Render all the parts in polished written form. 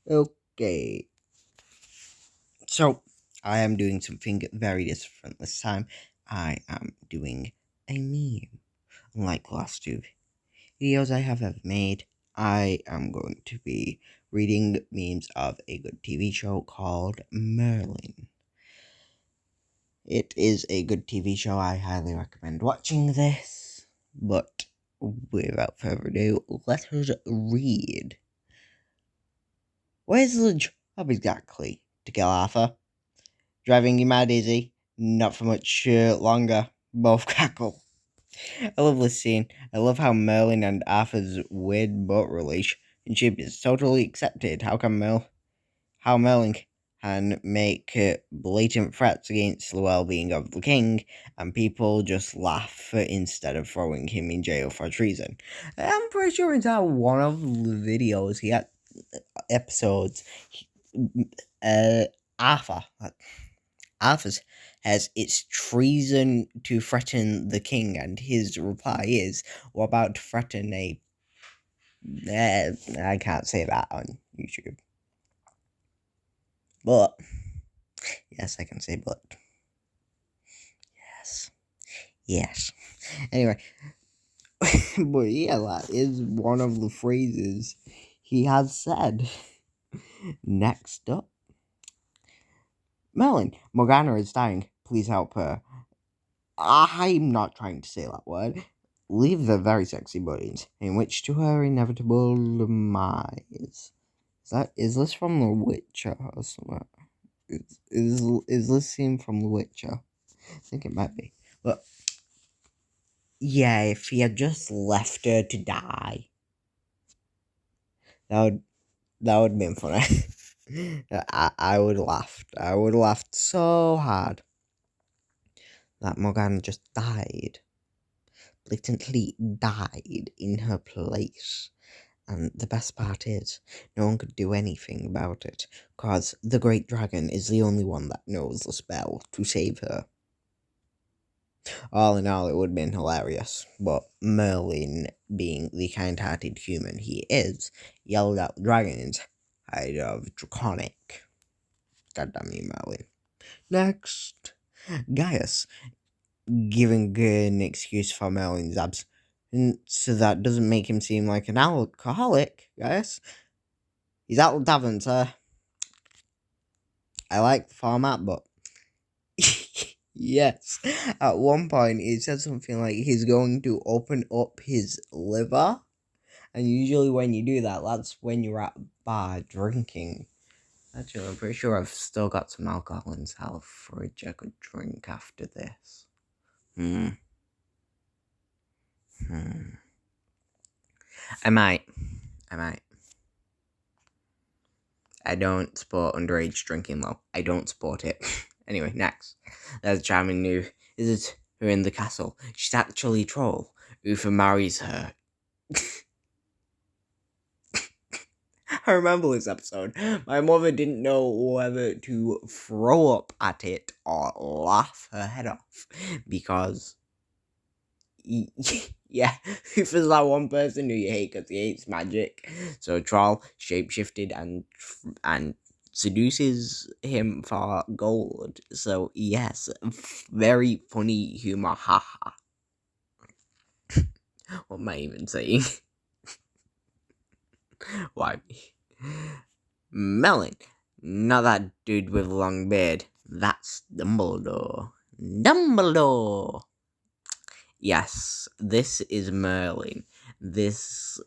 Okay, so I am doing something very different this time. I am doing a meme. Unlike the last two videos I have ever made, I am going to be reading memes of a good TV show called Merlin. It is a good TV show. I highly recommend watching this. But without further ado, let us read. Where's the job exactly? To kill Arthur? Driving you mad, Izzy? Not for much longer. Both cackle. I love this scene. I love how Merlin and Arthur's weird boat relationship is totally accepted. How Merlin can make blatant threats against the well-being of the king, and people just laugh instead of throwing him in jail for treason. I'm pretty sure it's how one of the videos he had episodes. Uh, Arthur. Arthur's has it's treason to threaten the king, and his reply is, "We're about to threaten a." I can't say that on YouTube, but yes, I can say but. Yes, yes. Anyway, but yeah, that is one of the phrases he has said. Next up, Merlin, Morgana is dying. Please help her. I'm not trying to say that word. Leave the very sexy buttons, in which to her inevitable demise. Is this from The Witcher or something? Is this scene from The Witcher? I think it might be. But yeah, if he had just left her to die, that would have been funny. I would have laughed. I would have laughed so hard that Morgana just died. Blatantly died in her place. And the best part is, no one could do anything about it, cause the Great Dragon is the only one that knows the spell to save her. All in all, it would have been hilarious, but Merlin, being the kind-hearted human he is, yelled out the dragon's height of draconic. Goddamn you, Merlin. Next, Gaius, giving an excuse for Merlin's absence, so that doesn't make him seem like an alcoholic, Gaius. He's at the tavern, sir. I like the format, but yes. At one point, it said something like he's going to open up his liver. And usually when you do that, that's when you're at a bar drinking. Actually, I'm pretty sure I've still got some alcohol in the fridge I could drink after this. I might. I don't support underage drinking, though. I don't support it. Anyway, next. There's a charming new. Is it her in the castle? She's actually a troll. Uther marries her. I remember this episode. My mother didn't know whether to throw up at it or laugh her head off. Because, yeah, Uther's that one person who you hate because he hates magic. So Troll shapeshifted and seduces him for gold. So yes, very funny humor, haha. What am I even saying? Why me? Melon, not that dude with a long beard. That's Dumbledore. Dumbledore! Yes, this is Merlin. This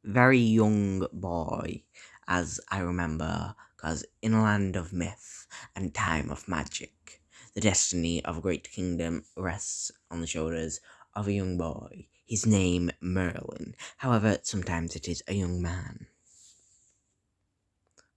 very young boy, as I remember, because in a land of myth and time of magic, the destiny of a great kingdom rests on the shoulders of a young boy, his name Merlin. However, sometimes it is a young man.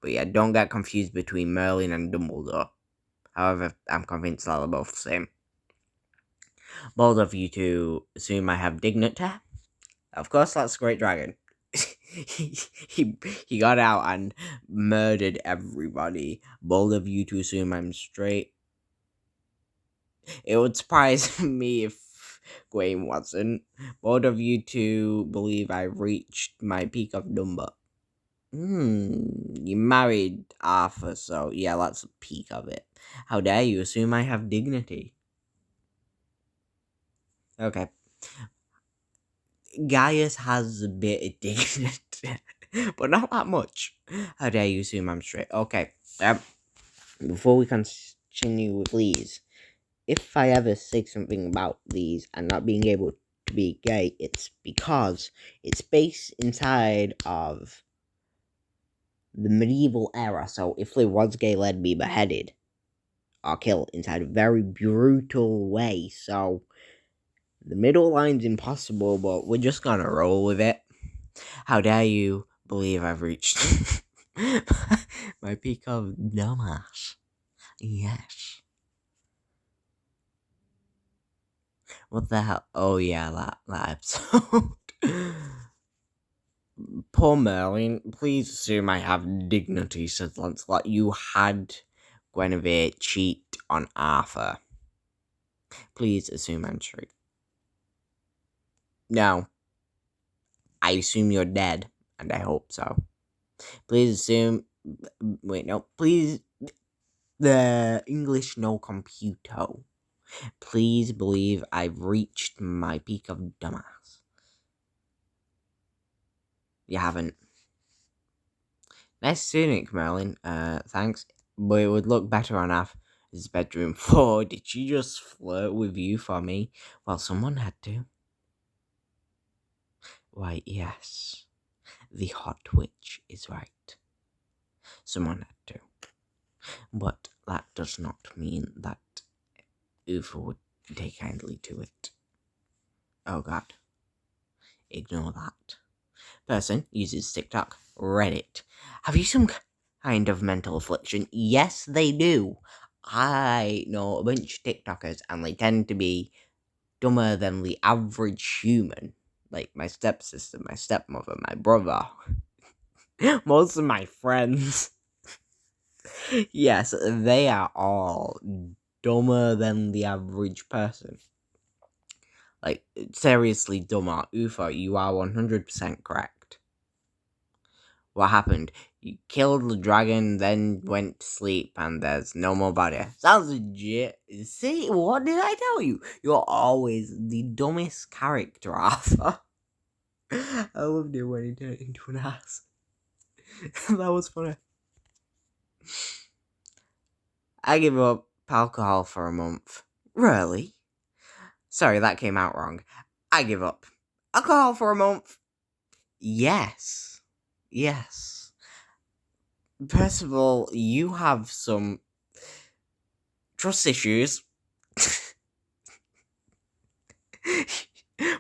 But yeah, don't get confused between Merlin and Dumbledore. However, I'm convinced that they're both the same. Bold of you to assume I have dignity. Of course, that's Great Dragon. he got out and murdered everybody. Bold of you to assume I'm straight. It would surprise me if Gwen wasn't. Both of you two believe I reached my peak of number. You married Arthur, so yeah, that's the peak of it. How dare you assume I have dignity? Okay. Gaius has a bit of dignity, but not that much. How dare you assume I'm straight? Okay. Before we continue with these, if I ever say something about these and not being able to be gay, it's because it's based inside of the medieval era. So if there was gay, they'd be beheaded or killed inside a very brutal way. So the middle line's impossible, but we're just gonna roll with it. How dare you believe I've reached my peak of dumbass? Yes. What the hell? Oh yeah, that episode. Poor Merlin, please assume I have dignity, said Lancelot. You had Guinevere cheat on Arthur. Please assume I'm true. No. I assume you're dead, and I hope so. Please assume... Wait, no. Please... The English no computo. Please believe I've reached my peak of dumbass. You haven't. Nice seeing it, Merlin. Thanks. But it would look better on His bedroom floor. Did she just flirt with you for me? Well, someone had to. Why, yes. The hot witch is right. Someone had to. But that does not mean that Ufa would take kindly to it. Oh god. Ignore that. Person uses TikTok, Reddit. Have you some kind of mental affliction? Yes, they do. I know a bunch of TikTokers, and they tend to be dumber than the average human. Like my stepsister, my stepmother, my brother. Most of my friends. Yes, they are all dumber than the average person. Like, seriously dumber. Ufa, you are 100% correct. What happened? You killed the dragon, then went to sleep, and there's no more body. Sounds legit. See, what did I tell you? You're always the dumbest character, Arthur. I loved it when he turned into an ass. That was funny. I give up alcohol for a month. Really? Sorry, that came out wrong. I give up alcohol for a month. Yes. Yes. First of all, you have some trust issues.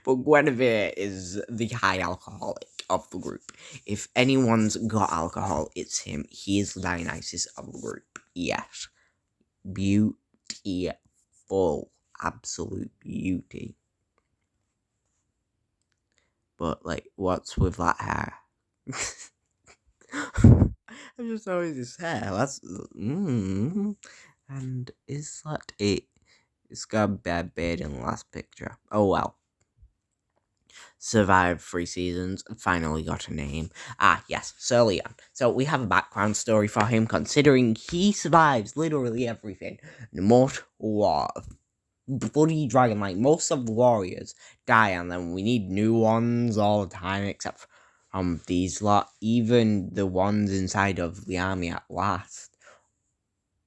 But Guinevere is the high alcoholic of the group. If anyone's got alcohol, it's him. He is the Dionysus of the group. Yes. Beautiful. Absolute beauty. But, like, what's with that hair? I'm just always his hair. That's... And is that it? It's got a bad beard in the last picture. Oh well. Survived 3 seasons, finally got a name. Ah, yes, Sir Leon. So we have a background story for him, considering he survives literally everything. No matter what. Bloody dragon, like, most of the warriors die, and then we need new ones all the time, except from these lot. Even the ones inside of the army at last.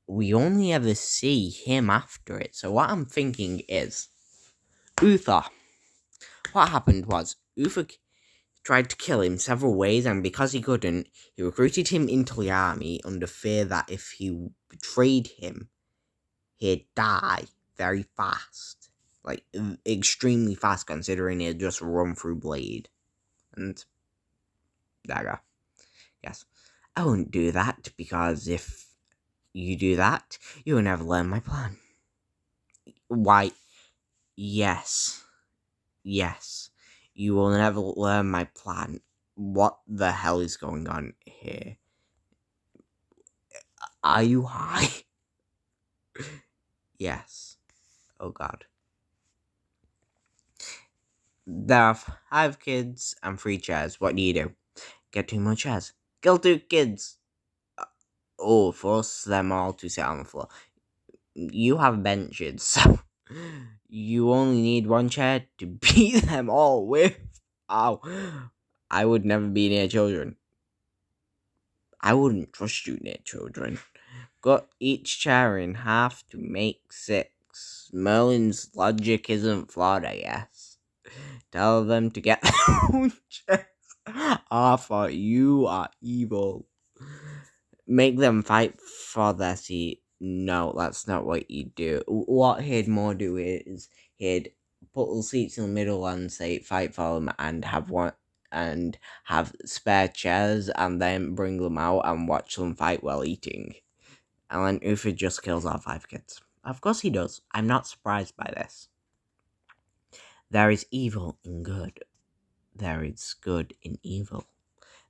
We only ever see him after it, so what I'm thinking is... Uther. What happened was, Uther tried to kill him several ways, and because he couldn't, he recruited him into the army under fear that if he betrayed him, he'd die very fast. Like, extremely fast, considering he'd just run through blade and dagger. Yes. I wouldn't do that, because if you do that, you'll never learn my plan. Why, yes. Yes. You will never learn my plan. What the hell is going on here? Are you high? Yes. Oh god. There are 5 kids and 3 chairs. What do you do? Get 2 more chairs. Kill 2 kids. Or force them all to sit on the floor. You have benches, so you only need 1 chair to beat them all with. Ow. I would never be near children. I wouldn't trust you near children. Cut each chair in half to make 6. Merlin's logic isn't flawed, I guess. Tell them to get their own chairs. Arthur, you are evil. Make them fight for their seat. No, that's not what you do. What he'd more do is he'd put the seats in the middle and say fight for them and have spare chairs and then bring them out and watch them fight while eating. And then Uther just kills all 5 kids. Of course he does. I'm not surprised by this. There is evil in good. There is good in evil.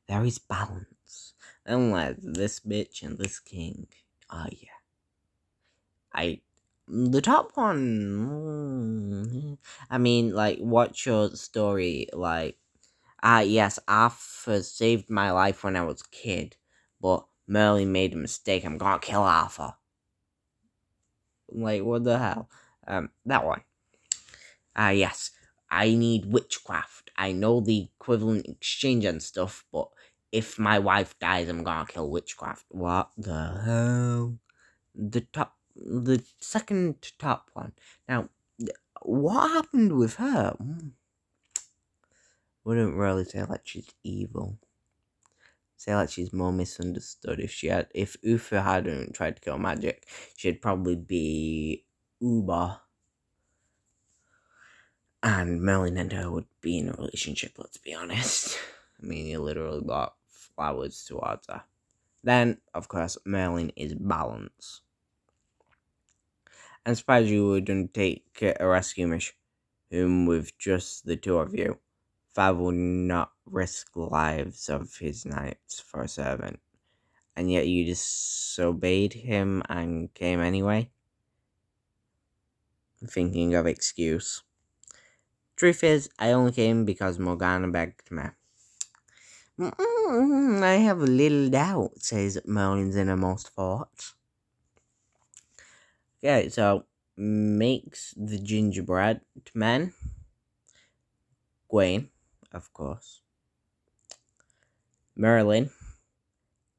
There is balance. Unless this bitch and this king. Oh yeah. The top one. I mean, like, what's your story? Like, yes, Arthur saved my life when I was a kid, but Merlin made a mistake. I'm gonna kill Arthur. Like, what the hell? That one. Yes, I need witchcraft. I know the equivalent exchange and stuff, but if my wife dies, I'm gonna kill witchcraft. What the hell? The second to top one. Now, what happened with her? Wouldn't really say like she's evil. Say like she's more misunderstood. If Uther hadn't tried to kill magic, she'd probably be Uber. And Merlin and her would be in a relationship, let's be honest. I mean, he literally brought flowers towards her. Then, of course, Merlin is balance. I'm surprised you wouldn't take a rescue mission with just the 2 of you. Father would not risk the lives of his knights for a servant. And yet you disobeyed him and came anyway? Thinking of excuse. Truth is, I only came because Morgana begged me. I have a little doubt, says Merlin's innermost thoughts. Okay, so makes the gingerbread men. Gwen, of course. Merlin.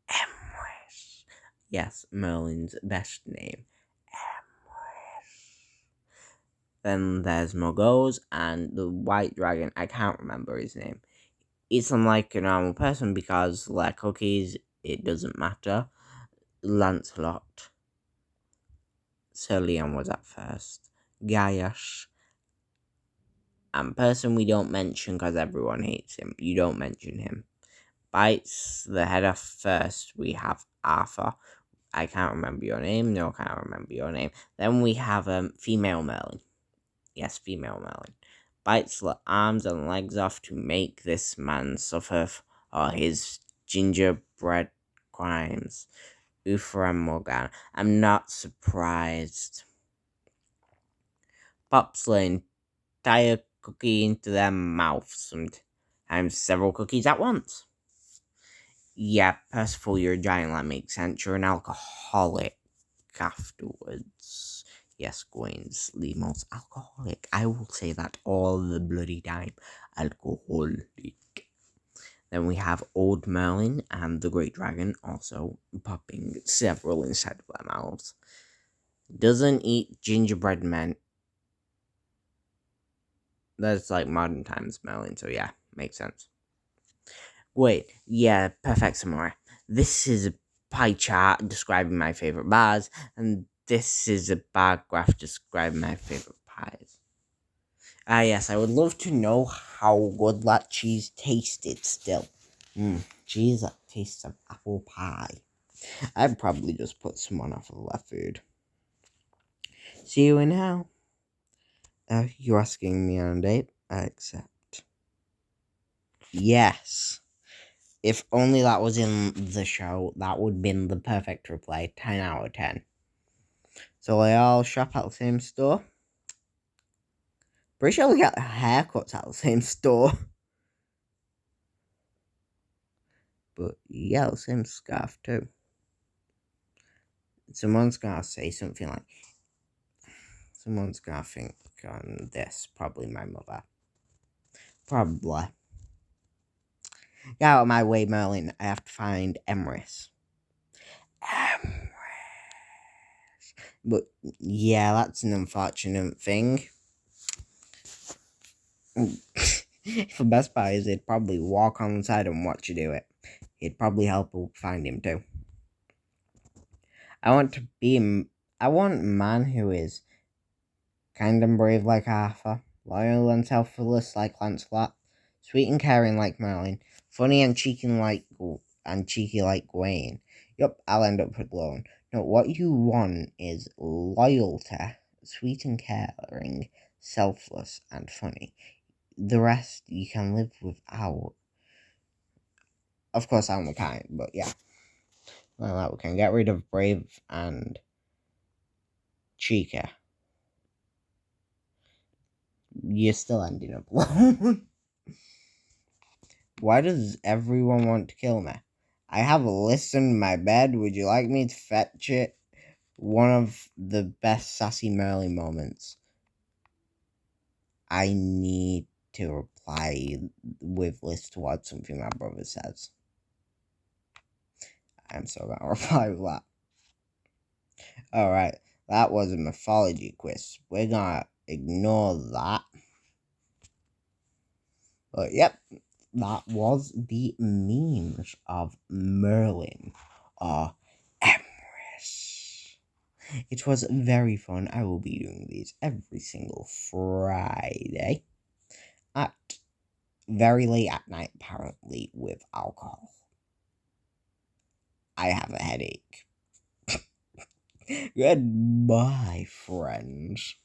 Emrys. Yes, Merlin's best name. Then there's Morgause and the white dragon. I can't remember his name. Eats them like a normal person because like cookies, it doesn't matter. Lancelot. Sir Leon was at first. Gaius. And person we don't mention because everyone hates him. You don't mention him. Bites the head off first. We have Arthur. I can't remember your name. No, I can't remember your name. Then we have female Merlin. Yes, female Merlin. Bites the arms and legs off to make this man suffer for his gingerbread crimes. Uther and Morgana. I'm not surprised. Pops the entire cookie into their mouths and several cookies at once. Yeah, Percival, you're a giant. That makes sense. You're an alcoholic afterwards. Yes, Gwen's the most alcoholic. I will say that all the bloody time. Alcoholic. Then we have Old Merlin and the Great Dragon also popping several inside of their mouths. Doesn't eat gingerbread men. That's like modern times Merlin, so yeah, makes sense. Wait, yeah, perfect summary. This is a pie chart describing my favorite bars, and this is a bar graph describing my favorite pies. Yes, I would love to know how good that cheese tasted still. Cheese that tastes of apple pie. I'd probably just put someone off of left food. See you in hell. You asking me on a date? I accept. Yes. If only that was in the show, that would have been the perfect reply. 10 out of 10. So they all shop at the same store? Pretty sure we got haircuts at the same store. But yeah, the same scarf too. Someone's gonna say something like, someone's gonna think on this, probably my mother. Probably. Get out of my way, Merlin. I have to find Emrys. Emrys. But yeah, that's an unfortunate thing. The best part is he'd probably walk on the side and watch you do it. He'd probably help find him too. I want a man who is kind and brave like Arthur, loyal and selfless like Lancelot, sweet and caring like Merlin, funny and cheeky like Gawain. Yup, I'll end up alone. No, what you want is loyalty, sweet and caring, selfless and funny. The rest you can live without. Of course, I'm the kind, but yeah. Well, we can get rid of brave and cheeky. You're still ending up alone. Why does everyone want to kill me? I have a list in my bed. Would you like me to fetch it? One of the best sassy Merlin moments. I need to reply with list towards something my brother says. I'm so gonna reply with that. Alright, that was a mythology quiz. We're gonna ignore that. But yep, that was the memes of Merlin or Emrys. It was very fun. I will be doing these every single Friday at very late at night, apparently, with alcohol. I have a headache. Goodbye, friends.